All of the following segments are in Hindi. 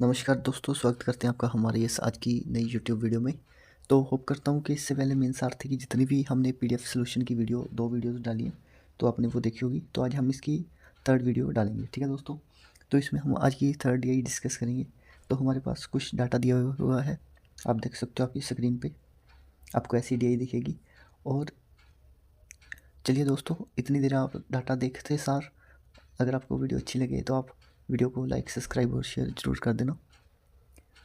नमस्कार दोस्तों, स्वागत करते हैं आपका हमारे इस आज की नई यूट्यूब वीडियो में। तो होप करता हूँ कि इससे पहले मेंस आरती की जितनी भी हमने पीडीएफ सॉल्यूशन की दो वीडियोस डाली हैं तो आपने वो देखी होगी। तो आज हम इसकी थर्ड वीडियो डालेंगे, ठीक है दोस्तों। तो इसमें हम आज की थर्ड यही डिस्कस करेंगे। तो हमारे पास कुछ डाटा दिया हुआ है, आप देख सकते हो आपकी स्क्रीन पर, आपको ऐसी डी दिखेगी। और चलिए दोस्तों, इतनी देर आप डाटा देखते सार अगर आपको वीडियो अच्छी लगे तो आप वीडियो को लाइक, सब्सक्राइब और शेयर ज़रूर कर देना।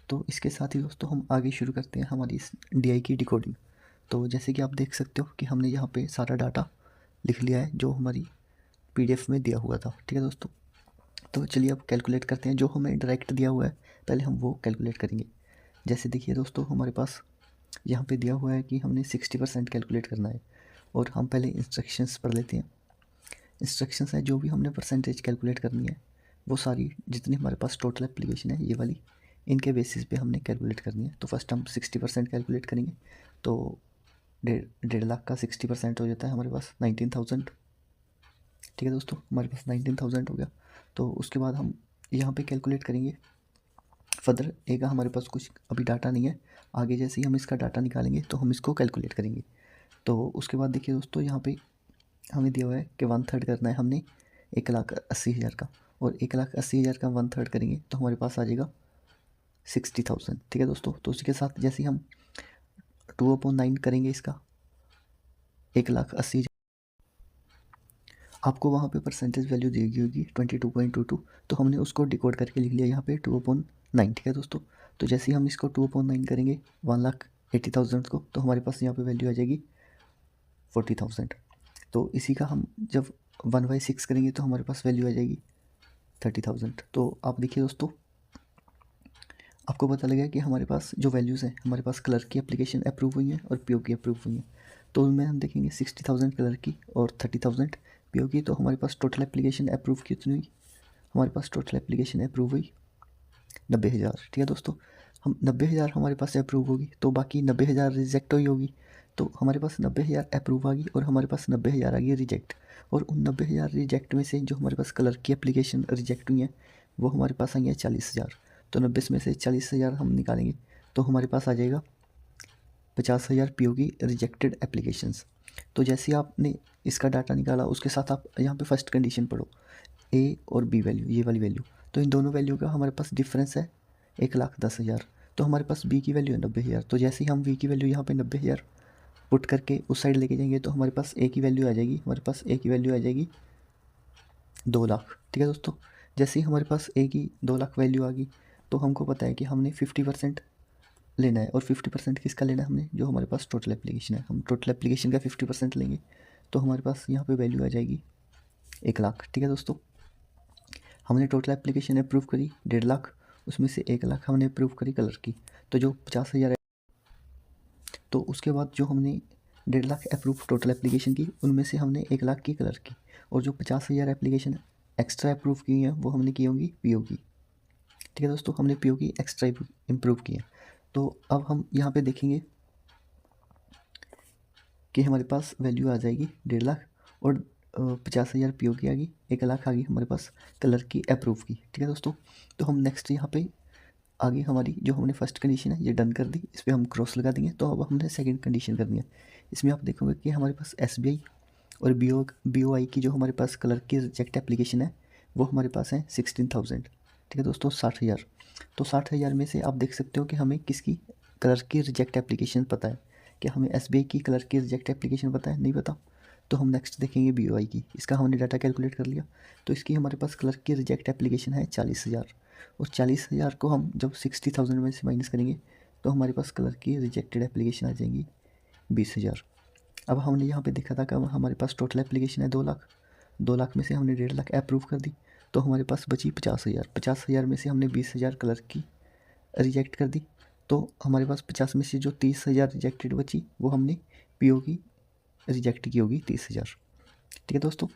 तो इसके साथ ही दोस्तों हम आगे शुरू करते हैं हमारी इस डीआई की डिकोडिंग। तो जैसे कि आप देख सकते हो कि हमने यहाँ पे सारा डाटा लिख लिया है जो हमारी पीडीएफ में दिया हुआ था, ठीक है दोस्तों। तो चलिए अब कैलकुलेट करते हैं, जो हमें डायरेक्ट दिया हुआ है पहले हम वो कैलकुलेट करेंगे। जैसे देखिए दोस्तों, हमारे पास यहाँ पे दिया हुआ है कि हमने 60% कैलकुलेट करना है। और हम पहले इंस्ट्रक्शंस पढ़ लेते हैं। इंस्ट्रक्शंस है जो भी हमने परसेंटेज कैलकुलेट करनी है वो सारी जितनी हमारे पास टोटल एप्लीकेशन है ये वाली, इनके बेसिस पे हमने कैलकुलेट करनी है। तो फर्स्ट हम 60% कैलकुलेट करेंगे। तो 1.5 लाख का 60% हो जाता है हमारे पास 19,000, ठीक है दोस्तों। हमारे पास 19,000 हो गया। तो उसके बाद हम यहाँ पे कैलकुलेट करेंगे फर्दर ए का। हमारे पास कुछ अभी डाटा नहीं है, आगे जैसे ही हम इसका डाटा निकालेंगे तो हम इसको कैलकुलेट करेंगे। तो उसके बाद देखिए दोस्तों, यहाँ पे हमें दिया हुआ है कि 1/3 करना है हमने 1,80,000 का। और 1,80,000 का 1/3 करेंगे तो हमारे पास आ जाएगा 60,000, ठीक है दोस्तों। तो उसके साथ जैसे हम 2/9 करेंगे इसका 1,80,000, आपको वहाँ पे परसेंटेज वैल्यू दी गई होगी 22.22। तो हमने उसको डिकोड करके लिख लिया यहाँ पे 2/9, ठीक है दोस्तों। तो जैसे ही हम इसको 2/9 करेंगे 1,80,000 को, तो हमारे पास यहाँ पे वैल्यू आ जाएगी 40,000। तो इसी का हम जब 1/6 करेंगे तो हमारे पास वैल्यू आ जाएगी 30,000। तो आप देखिए दोस्तों, आपको पता लगा कि हमारे पास जो वैल्यूज़ हैं, हमारे पास कलर की एप्लीकेशन अप्रूव हुई हैं और पीओ की अप्रूव हुई हैं। तो उनमें हम देखेंगे 60,000 कलर की और 30,000 पीओ की। तो हमारे पास टोटल एप्लीकेशन अप्रूव कितनी हुई? हमारे पास टोटल एप्लीकेशन अप्रूव हुई 90,000, ठीक है दोस्तों। हम 90,000 हमारे पास अप्रूव होगी तो बाकी 90,000 रिजेक्ट हुई होगी। तो हमारे पास 90,000 अप्रूव आ गई और हमारे पास 90,000 आ गई रिजेक्ट। और उन 90,000 रिजेक्ट में से जो हमारे पास कलर की एप्लीकेशन रिजेक्ट हुई हैं वो हमारे पास आई हैं 40,000। तो 90 में से 40,000 हम निकालेंगे तो हमारे पास आ जाएगा 50,000 पीओ की रिजेक्टेड एप्लीकेशंस। तो जैसे आपने इसका डाटा निकाला उसके साथ आप यहाँ पे फर्स्ट कंडीशन पढ़ो, ए और बी वैल्यू, ये वाली वैल्यू। तो इन दोनों वैल्यू का हमारे पास डिफरेंस है 1,10,000। तो हमारे पास बी की वैल्यू है 90,000। तो जैसे ही हम बी की वैल्यू यहाँ पे 90,000 पुट करके उस साइड लेके जाएंगे तो हमारे पास ए की वैल्यू आ जाएगी, हमारे पास ए की वैल्यू आ जाएगी 2 लाख, ठीक है दोस्तों। जैसे ही हमारे पास ए की 2 लाख वैल्यू आ गई तो हमको पता है कि हमने 50% लेना है। और 50% किसका लेना है हमने? जो हमारे पास टोटल एप्लीकेशन है, हम टोटल एप्लीकेशन का 50% लेंगे। तो हमारे पास यहाँ पे वैल्यू आ जाएगी 1 लाख, ठीक है दोस्तों। हमने टोटल एप्लीकेशन अप्रूव करी 1.5 लाख, उसमें से 1 लाख हमने अप्रूव करी कलर की। तो जो 50,000 है, तो उसके बाद जो हमने 1.5 लाख अप्रूव टोटल एप्लीकेशन की उनमें से हमने 1 लाख की कलर की। और जो 50,000 एप्लीकेशन एक्स्ट्रा अप्रूव की हैं वो हमने की होंगी पीओ की, ठीक है दोस्तों। हमने पीओ की एक्स्ट्रा इम्प्रूव की है। तो अब हम यहाँ पे देखेंगे कि हमारे पास वैल्यू आ जाएगी 1.5 लाख और 50,000 पीओ की आ गई, 1 लाख आ गई हमारे पास कलर की अप्रूव की, ठीक है दोस्तों। तो हम नेक्स्ट यहाँ पे आगे हमारी जो हमने फर्स्ट कंडीशन है ये डन कर दी, इस पर हम क्रॉस लगा देंगे। तो अब हमने सेकंड कंडीशन करनी है। इसमें आप देखोगे कि हमारे पास एसबीआई और बीओआई की जो हमारे पास कलर की रिजेक्ट एप्लीकेशन है वो हमारे पास है 16,000, ठीक है दोस्तों, 60,000। तो 60,000 में से आप देख सकते हो कि हमें किसकी कलर की रिजेक्ट एप्लीकेशन पता है। क्या हमें एसबीआई की कलर की रिजेक्ट एप्लीकेशन पता है? नहीं पता। तो हम नेक्स्ट देखेंगे बीओआई की। इसका हमने डाटा कैलकुलेट कर लिया। तो इसकी हमारे पास कलर की रिजेक्ट एप्लीकेशन है 40,000। और 40,000 को हम जब 60,000 में से माइनस करेंगे तो हमारे पास कलर की रिजेक्टेड एप्लीकेशन आ जाएंगी 20,000। अब हमने यहाँ पे देखा था कि हमारे पास टोटल एप्लीकेशन है 2 लाख, 2 लाख में से हमने 1.5 लाख अप्रूव कर दी। तो हमारे पास बची 50,000, 50,000 में से हमने 20,000 कलर की रिजेक्ट कर दी। तो हमारे पास 50 में से जो 30,000 रिजेक्टेड बची वो हमने पीओ की रिजेक्ट की होगी 30,000, ठीक है दोस्तों।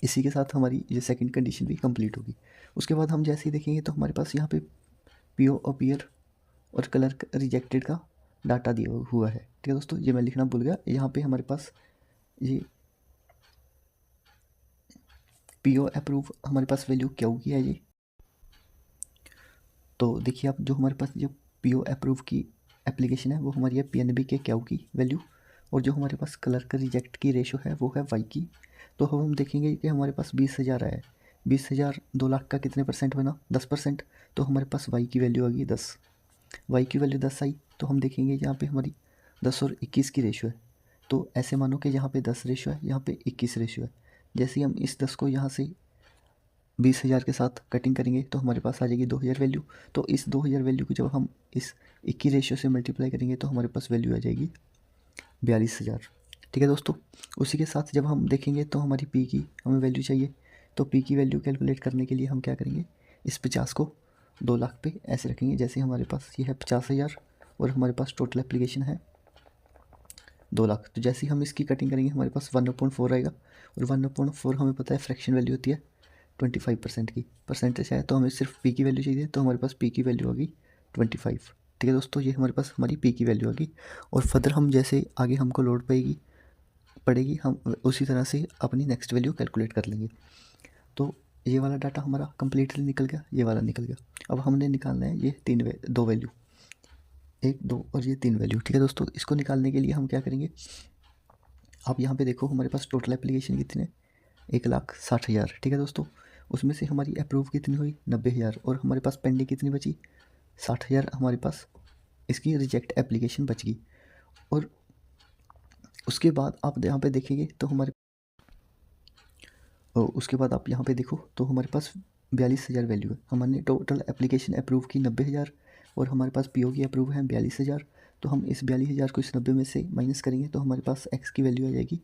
इसी के साथ हमारी ये सेकंड कंडीशन भी कंप्लीट होगी। उसके बाद हम जैसे ही देखेंगे तो हमारे पास यहाँ पे पीओ अपीयर और कलर रिजेक्टेड का डाटा दिया हुआ है, ठीक है दोस्तों। ये मैं लिखना भूल गया, यहाँ पे हमारे पास ये पीओ अप्रूव हमारे पास वैल्यू क्या होगी है ये। तो देखिए आप, जो हमारे पास जो पीओ अप्रूव की एप्लीकेशन है वो हमारी है पीएनबी के क्यू की वैल्यू, और जो हमारे पास कलर का रिजेक्ट की रेशो है वो है वाई की। तो अब हम देखेंगे कि हमारे पास 20,000 आया है, 20,000 2 लाख का कितने परसेंट बना, 10%। तो हमारे पास वाई की वैल्यू आ गई 10, वाई की वैल्यू 10 आई। तो हम देखेंगे यहाँ पे हमारी 10 और 21 की रेशो है। तो ऐसे मानो कि यहाँ पे 10 रेशो है, यहाँ पे 21 रेशो है। जैसे ही हम इस 10 को यहाँ से 20,000 के साथ कटिंग करेंगे तो हमारे पास आ जाएगी 2,000 वैल्यू। तो इस 2,000 वैल्यू को जब हम इस 21 रेशो से मल्टीप्लाई करेंगे तो हमारे पास वैल्यू आ जाएगी 42,000। ठीक है दोस्तों, उसी के साथ जब हम देखेंगे तो हमारी पी की हमें वैल्यू चाहिए। तो पी की वैल्यू कैलकुलेट करने के लिए हम क्या करेंगे, इस 50 को 2 लाख पे ऐसे रखेंगे। जैसे हमारे पास ये है 50,000 और हमारे पास टोटल एप्लीकेशन है 2 लाख। तो जैसे ही हम इसकी कटिंग करेंगे हमारे पास 1/4 आएगा, और 1/4 हमें पता है फ्रैक्शन वैल्यू होती है 25% की। परसेंटेज है तो हमें सिर्फ पी की वैल्यू चाहिए, तो हमारे पास पी की वैल्यू आ गई 25। ठीक है दोस्तों, ये हमारे पास हमारी पी की वैल्यू आ गई। और फर्दर हम जैसे आगे हमको लोड पड़ेगी हम उसी तरह से अपनी नेक्स्ट वैल्यू कैलकुलेट कर लेंगे। तो ये वाला डाटा हमारा कम्प्लीटली निकल गया, ये वाला निकल गया। अब हमने निकालना है ये 2 वैल्यू, 1 2 और ये 3 वैल्यू। ठीक है दोस्तों, इसको निकालने के लिए हम क्या करेंगे, आप यहाँ पे देखो हमारे पास टोटल एप्लीकेशन कितने, 1,60,000। ठीक है दोस्तों, उसमें से हमारी अप्रूव कितनी हुई 90,000, और हमारे पास पेंडिंग कितनी बची 60,000। हमारे पास इसकी रिजेक्ट एप्लीकेशन बच गई। और उसके बाद आप यहाँ पे देखेंगे तो उसके बाद आप यहाँ पे देखो तो हमारे पास 42,000 वैल्यू है। हमने टोटल एप्लीकेशन अप्रूव की 90,000 और हमारे पास पीओ की अप्रूव है 42,000। तो हम इस 42,000 को इस 90 में से माइनस करेंगे तो हमारे पास एक्स की वैल्यू आ जाएगी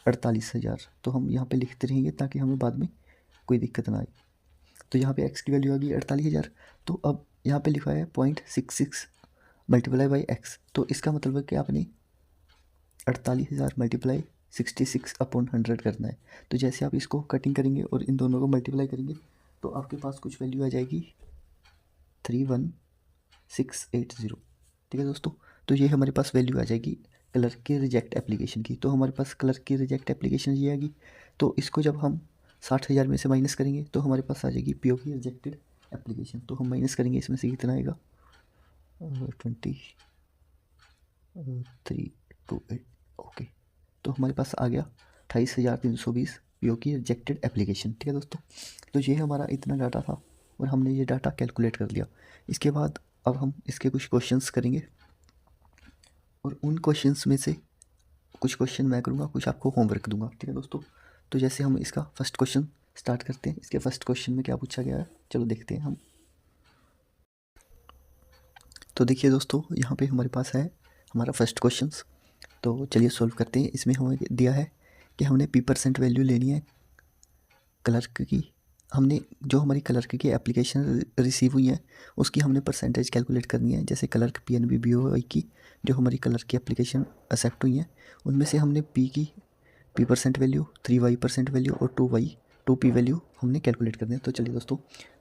48,000। तो हम यहाँ पे लिखते रहेंगे ताकि हमें बाद में कोई दिक्कत ना आए। तो यहाँ पे एक्स की वैल्यू आ गई 48,000। तो अब यहाँ पे लिखा है 0.66 मल्टीप्लाई बाई एक्स। तो इसका मतलब है कि आपने 48,000 मल्टीप्लाई 66/100 करना है। तो जैसे आप इसको कटिंग करेंगे और इन दोनों को मल्टीप्लाई करेंगे तो आपके पास कुछ वैल्यू आ जाएगी 31680। ठीक है दोस्तों, तो ये हमारे पास वैल्यू आ जाएगी कलर की रिजेक्ट एप्लीकेशन की। तो हमारे पास कलर की रिजेक्ट एप्लीकेशन ये आएगी। तो इसको जब हम 60,000 में से माइनस करेंगे तो हमारे पास आ जाएगी पीओ की रिजेक्टेड एप्लीकेशन। तो हम माइनस करेंगे, इसमें से कितना आएगा 2328। ओके, तो हमारे पास आ गया 28,320 पीओ की रिजेक्टेड एप्लीकेशन। ठीक है दोस्तों, तो ये हमारा इतना डाटा था और हमने ये डाटा कैलकुलेट कर लिया। इसके बाद अब हम इसके कुछ क्वेश्चंस करेंगे, और उन क्वेश्चंस में से कुछ क्वेश्चन मैं करूँगा, कुछ आपको होमवर्क दूंगा। ठीक है दोस्तों, तो जैसे हम इसका फर्स्ट क्वेश्चन स्टार्ट करते हैं। इसके फर्स्ट क्वेश्चन में क्या पूछा गया है, चलो देखते हैं हम। तो देखिए दोस्तों, यहाँ पे हमारे पास है हमारा फर्स्ट क्वेश्चन। तो चलिए सॉल्व करते हैं। इसमें हमें दिया है कि हमने p% वैल्यू लेनी है क्लर्क की। हमने जो हमारी क्लर्क की एप्लीकेशन रिसीव हुई है उसकी हमने परसेंटेज कैलकुलेट करनी है। जैसे क्लर्क PNB BOI की जो हमारी क्लर्क की एप्लीकेशन एक्सेप्ट हुई है उनमें से हमने p% वैल्यू, 3y% वैल्यू और 2p वैल्यू हमने कैलकुलेट करनी है। तो चलिए दोस्तों,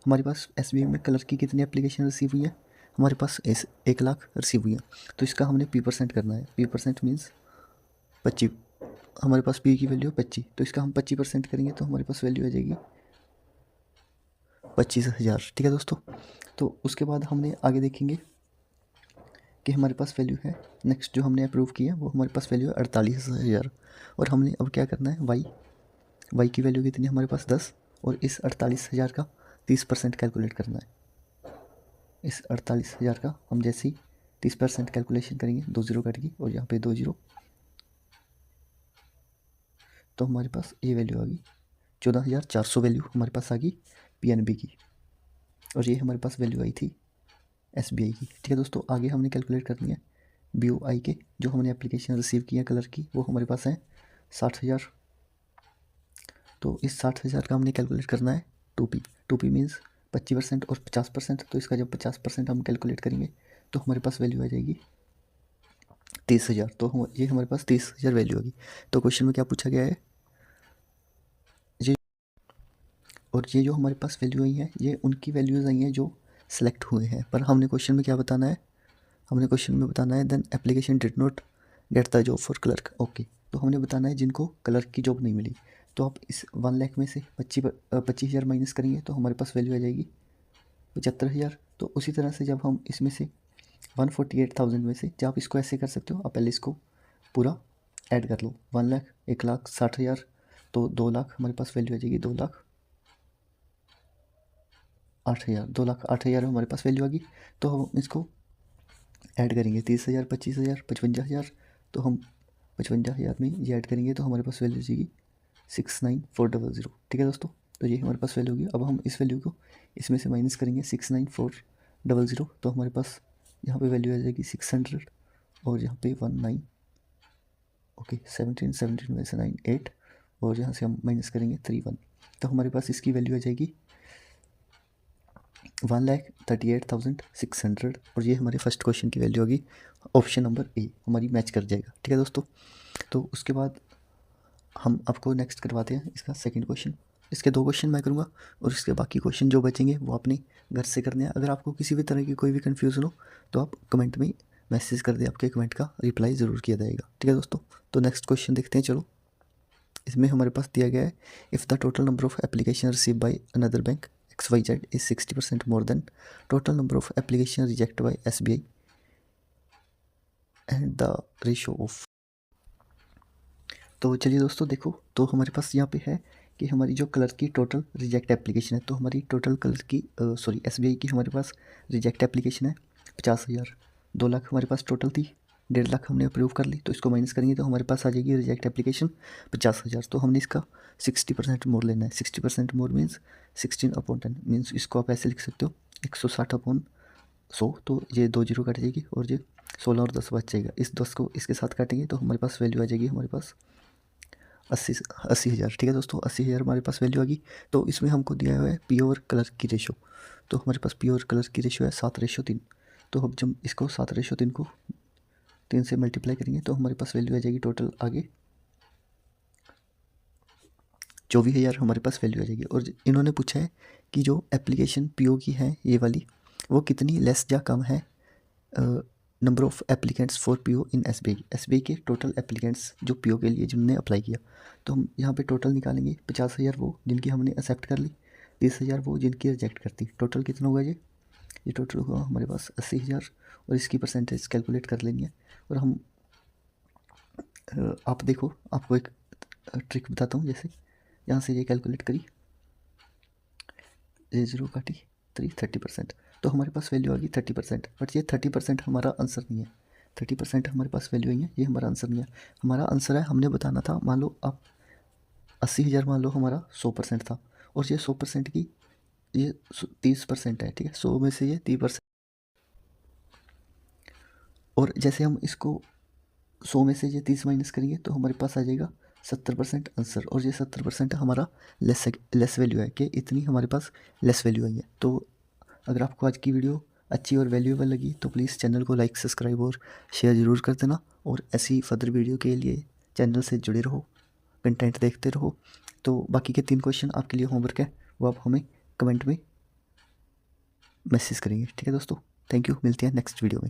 हमारे पास SBI में क्लर्क की कितनी एप्लीकेशन रिसीव हुई है, हमारे पास 1 लाख रिसीव हुई है। तो इसका हमने p% करना है। p% मीन्स 25, हमारे पास p की वैल्यू 25, तो इसका हम 25% करेंगे तो हमारे पास वैल्यू आ जाएगी 25,000। ठीक है दोस्तों, तो उसके बाद हमने आगे देखेंगे कि हमारे पास वैल्यू है नेक्स्ट जो हमने अप्रूव किया वो हमारे पास वैल्यू है 48,000। और हमने अब क्या करना है, वाई की वैल्यू कितनी है हमारे पास 10, और इस 48,000 का 30% कैलकुलेट करना है। इस 48,000 का हम जैसे ही 30% कैलकुलेशन करेंगे, 2 0 कट गई और यहाँ पे 2 0, तो हमारे पास ये वैल्यू आ गई 14,400 वैल्यू हमारे पास आ गई PNB की, और ये हमारे पास वैल्यू आई थी SBI की। ठीक है दोस्तों, आगे हमने कैलकुलेट करनी है BOI के जो हमने एप्लीकेशन रिसीव किया कलर की, वो हमारे पास है 60,000। तो इस 60,000 का हमने कैलकुलेट करना है 2p मीन्स 25% और 50%। तो इसका जब 50% हम कैलकुलेट करेंगे तो हमारे पास वैल्यू आ जाएगी 30,000। तो ये हमारे पास 30,000 वैल्यू होगी। तो क्वेश्चन में क्या पूछा गया है, और ये जो हमारे पास वैल्यू आई है ये उनकी वैल्यूज़ आई हैं जो सेलेक्ट हुए हैं। पर हमने क्वेश्चन में क्या बताना है, हमने क्वेश्चन में बताना है then application did not get the job for clerk. Okay, तो हमने बताना है जिनको क्लर्क की जॉब नहीं मिली। तो आप इस 1 लाख में से 25,000 माइनस करेंगे तो हमारे पास वैल्यू आ जाएगी 75,000। तो उसी तरह से जब हम इसमें से 148,000 में से, जब आप इसको ऐसे कर सकते हो, आप पहले इसको पूरा ऐड कर लो। 1 लाख, 1,60,000, तो 2 लाख हमारे पास वैल्यू आ जाएगी, 2,08,000, 2,08,000 हमारे पास वैल्यू आ गई। तो हम इसको ऐड करेंगे 30,000, 25,000, 55,000, तो हम 55,000 में ये ऐड करेंगे तो हमारे पास वैल्यू जाएगी 69,400। ठीक है दोस्तों, तो ये हमारे पास वैल्यू होगी। अब हम इस वैल्यू को इसमें से माइनस करेंगे 69,400, तो हमारे पास यहाँ पे वैल्यू आ जाएगी 600 और यहाँ पे 19, ओके 17 में से 9 8, और यहाँ से हम माइनस करेंगे 31, तो हमारे पास इसकी वैल्यू आ जाएगी 1,38,600, और ये हमारे फर्स्ट क्वेश्चन की वैल्यू होगी। ऑप्शन नंबर ए हमारी मैच कर जाएगा। ठीक है दोस्तों, तो उसके बाद हम आपको नेक्स्ट करवाते हैं इसका सेकंड क्वेश्चन। इसके 2 क्वेश्चन मैं करूँगा और इसके बाकी क्वेश्चन जो बचेंगे वो अपने घर से करने हैं। अगर आपको किसी भी तरह की कोई भी कन्फ्यूज़न हो तो आप कमेंट में मैसेज कर दें, आपके कमेंट का रिप्लाई ज़रूर किया जाएगा। ठीक है दोस्तों, तो नेक्स्ट क्वेश्चन देखते हैं। चलो, इसमें हमारे पास दिया गया है, if the total number of application receive by another bank XYZ is 60% more than total number of application rejected by SBI and the ratio of। तो चलिए दोस्तों देखो, तो हमारे पास यहाँ पे है कि हमारी जो कलर की टोटल रिजेक्ट एप्लीकेशन है, तो हमारी टोटल कलर की SBI की हमारे पास रिजेक्ट एप्लीकेशन है 50,000। 2 लाख हमारे पास टोटल थी, 1.5 लाख हमने अप्रूव कर ली, तो इसको माइनस करेंगे तो हमारे पास आ जाएगी रिजेक्ट एप्लीकेशन 50,000। तो हमने इसका 60% मोर लेना है। 60% मोर मीन्स 16/10 मीन्स इसको आप ऐसे लिख सकते हो 160/100, तो ये 2 जीरो कट जाएगी और ये 16 और 10 बच जाएगा। इस 10 को इसके साथ काटेंगे तो हमारे पास वैल्यू आ जाएगी हमारे पास 80,000। ठीक है दोस्तों, 80,000 हमारे पास वैल्यू आ गई। तो इसमें हमको दिया हुआ है प्योर कलर की रेशो, तो हमारे पास प्योर कलर की रेशो है 7:3। तो हम जब इसको 7:3 को 3 से मल्टीप्लाई करेंगे तो हमारे पास वैल्यू आ जाएगी टोटल आगे 24,000 हमारे पास वैल्यू आ जाएगी। और इन्होंने पूछा है कि जो एप्लीकेशन पीओ की है ये वाली, वो कितनी लेस या कम है number of applicants for PO in SBI के टोटल एप्लीकेंट्स जो पीओ के लिए जिनने अप्लाई किया। तो हम यहाँ पे टोटल निकालेंगे 50,000 वो जिनकी हमने एक्सेप्ट कर ली, 30,000 वो जिनकी रिजेक्ट करती। टोटल कितना होगा ये टोटल हुआ हमारे पास 80,000, और इसकी परसेंटेज कैलकुलेट कर लेनी है। और हम आप देखो, आपको एक ट्रिक बताता हूँ। जैसे यहाँ से ये कैलकुलेट करी, ये 0 काटी 30%, तो हमारे पास वैल्यू आ गई 30%। बट ये 30% हमारा आंसर नहीं है। 30% हमारे पास वैल्यू नहीं है, ये हमारा आंसर नहीं है। हमारा आंसर है, हमने बताना था, मान लो आप 80,000 मान लो हमारा 100% था, और ये 100% की ये 30% है। ठीक है, 100 में से ये 30%, और जैसे हम इसको 100 में से ये 30 माइनस करेंगे तो हमारे पास आ जाएगा 70% आंसर। और ये 70% हमारा लेस वैल्यू है, कि इतनी हमारे पास लेस वैल्यू आई है। तो अगर आपको आज की वीडियो अच्छी और वैल्यूएबल लगी तो प्लीज़ चैनल को लाइक, सब्सक्राइब और शेयर ज़रूर कर देना। और ऐसी फर्दर वीडियो के लिए चैनल से जुड़े रहो, कंटेंट देखते रहो। तो बाकी के 3 क्वेश्चन आपके लिए होमवर्क है, वो आप हमें कमेंट में मैसेज करेंगे। ठीक है दोस्तों, थैंक यू, मिलते हैं नेक्स्ट वीडियो में।